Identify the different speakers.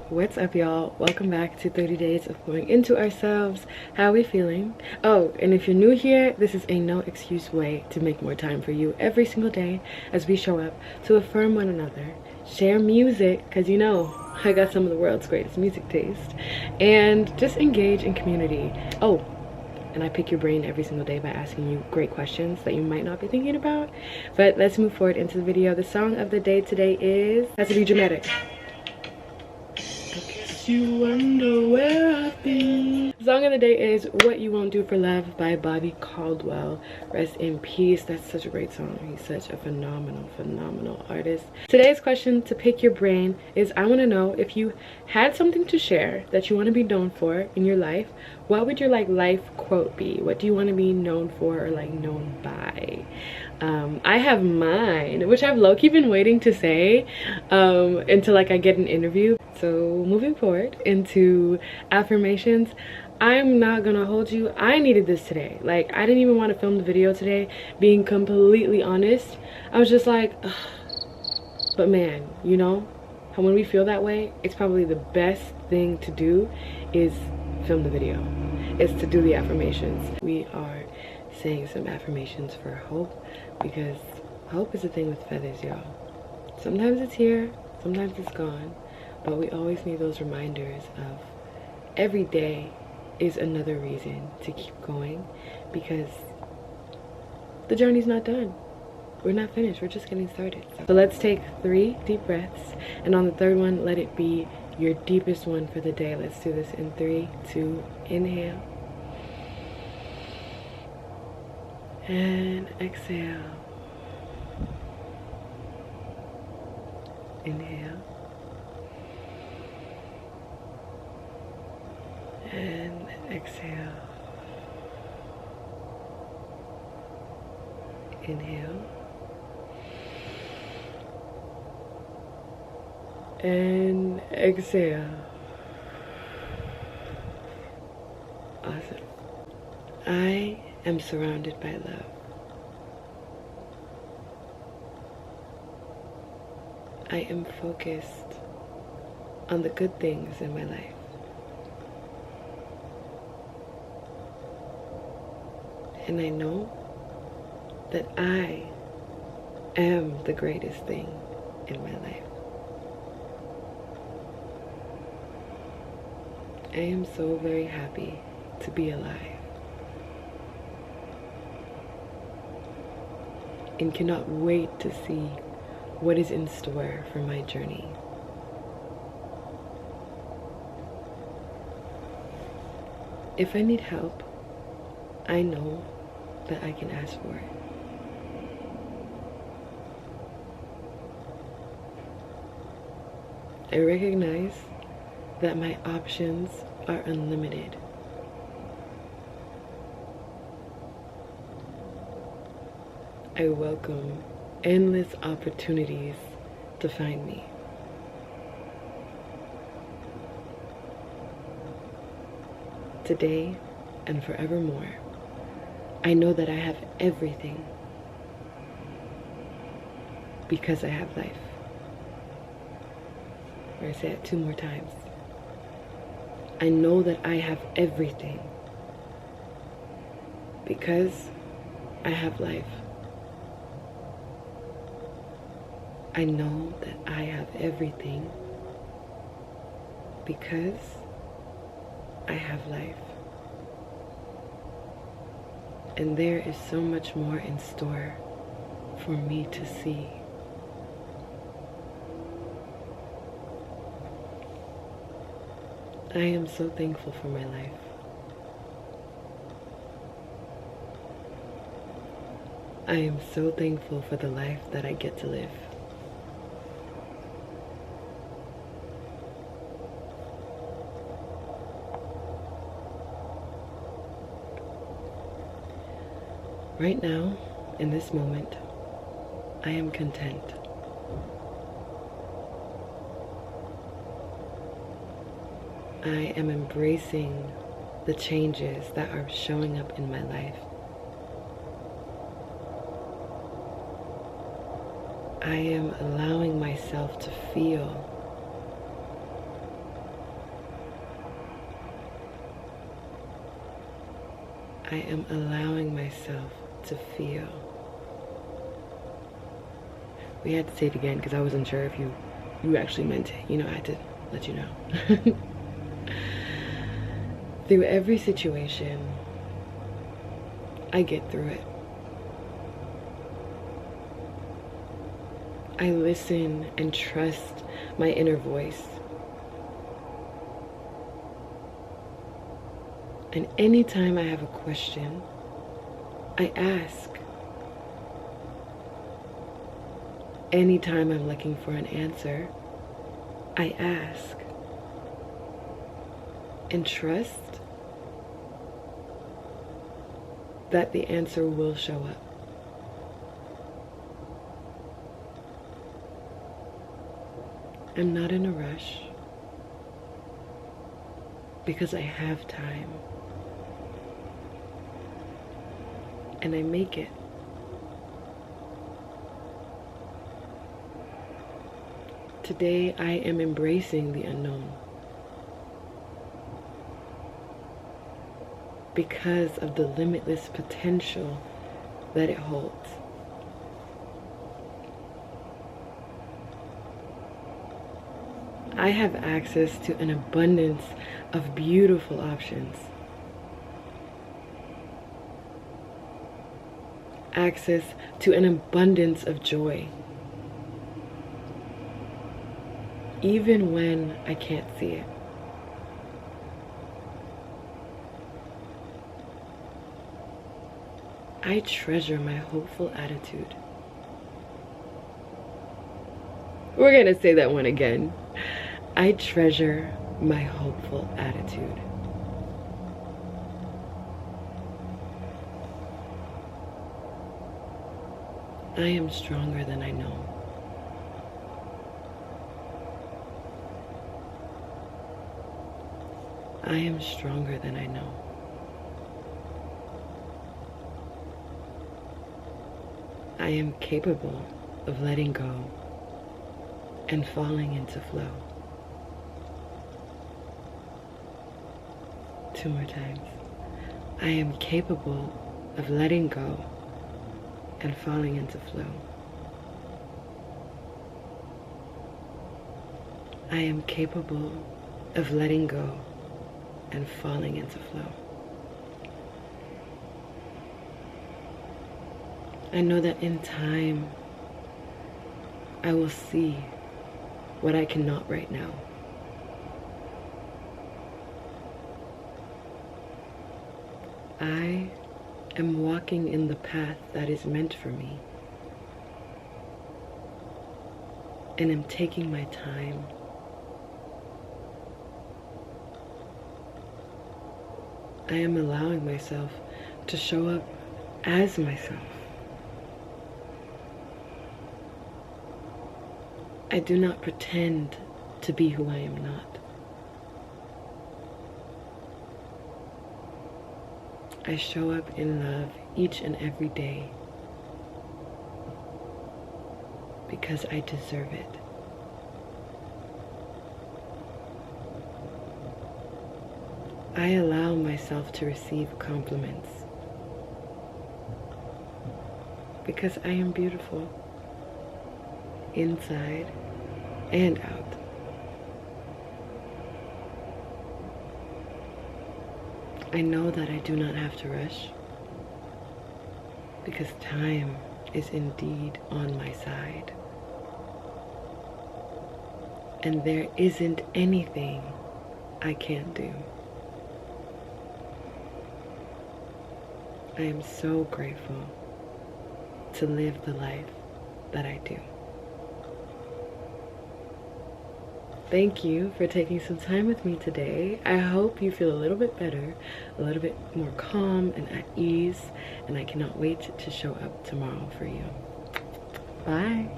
Speaker 1: What's up, y'all? Welcome back to 30 days of going into ourselves. How are we feeling? Oh, and if you're new here, this is a no excuse way to make more time for you every single day as we show up to affirm one another, share music, because you know I got some of the world's greatest music taste, and just engage in community. Oh, and I pick your brain every single day by asking you great questions that you might not be thinking about. But let's move forward into the video. The song of the day today has to be dramatic. You wonder where I've been. The song of the day is What You Won't Do for Love by Bobby Caldwell. Rest in peace. That's such a great song. He's such a phenomenal artist. Today's question to pick your brain is, I want to know, if you had something to share that you want to be known for in your life, what would your life quote be? What do you want to be known for or known by? I have mine, which I've low-key been waiting to say until I get an interview. So moving forward into affirmations, I'm not gonna hold you. I needed this today. I didn't even want to film the video today, being completely honest. I was just like, ugh. But man, you know how when we feel that way, it's probably the best thing to do is film the video. It's to do the affirmations. We are saying some affirmations for hope, because hope is a thing with feathers, y'all. Sometimes it's here, sometimes it's gone, but we always need those reminders of every day is another reason to keep going, because the journey's not done. We're not finished, we're just getting started. So let's take 3 deep breaths, and on the third one, let it be your deepest one for the day. Let's do this in 3, 2, inhale. And exhale. Inhale. And exhale. Inhale. And exhale. Awesome. I am surrounded by love. I am focused on the good things in my life. And I know that I am the greatest thing in my life. I am so very happy to be alive, and cannot wait to see what is in store for my journey. If I need help, I know that I can ask for it. I recognize that my options are unlimited. I welcome endless opportunities to find me. Today and forevermore, I know that I have everything because I have life. Or I say it 2 more times. I know that I have everything because I have life. I know that I have everything because I have life. And there is so much more in store for me to see. I am so thankful for my life. I am so thankful for the life that I get to live. Right now, in this moment, I am content. I am embracing the changes that are showing up in my life. I am allowing myself to feel I am allowing myself to feel. We had to say it again because I wasn't sure if you actually meant it. You know, I had to let you know. Through every situation, I get through it. I listen and trust my inner voice. And anytime I have a question, I ask. Anytime I'm looking for an answer, I ask. And trust that the answer will show up. I'm not in a rush because I have time. And I make it. Today I am embracing the unknown because of the limitless potential that it holds. I have access to an abundance of beautiful options. Access to an abundance of joy. Even when I can't see it. I treasure my hopeful attitude. We're gonna say that one again. I treasure my hopeful attitude. I am stronger than I know. I am stronger than I know. I am capable of letting go and falling into flow. 2 more times. I am capable of letting go and falling into flow. I am capable of letting go and falling into flow. I know that in time, I will see what I cannot right now. I am walking in the path that is meant for me, and am taking my time. I am allowing myself to show up as myself. I do not pretend to be who I am not. I show up in love each and every day because I deserve it. I allow myself to receive compliments because I am beautiful inside and out. I know that I do not have to rush because time is indeed on my side. And there isn't anything I can't do. I am so grateful to live the life that I do. Thank you for taking some time with me today. I hope you feel a little bit better, a little bit more calm and at ease, and I cannot wait to show up tomorrow for you. Bye.